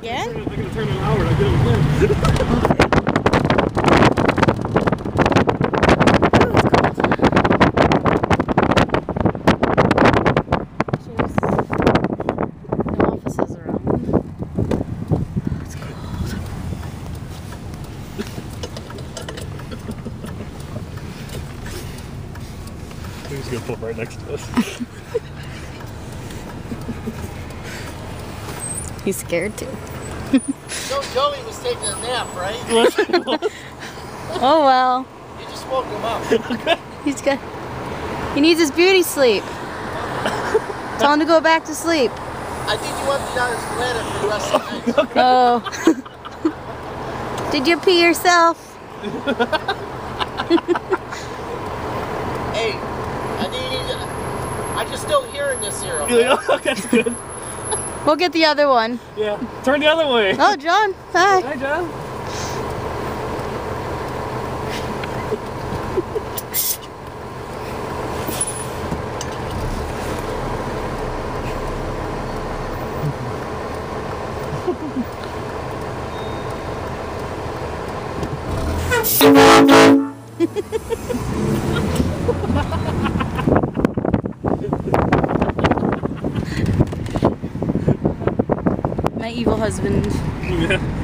again? I'm gonna turn it outward. I'll get him again. He's gonna pull right next to us. He's scared too. Joey was taking a nap, right? Oh well. You just woke him up. He's good. He needs his beauty sleep. Tell him to go back to sleep. I think you emptied out his bladder for the rest of the night. Oh. Did you pee yourself? Hey, I think you need to... I can still hear in this here, okay? Yeah, that's good. We'll get the other one. Yeah, turn the other way. Oh, John. Hi. Hi, John. My evil husband. Yeah.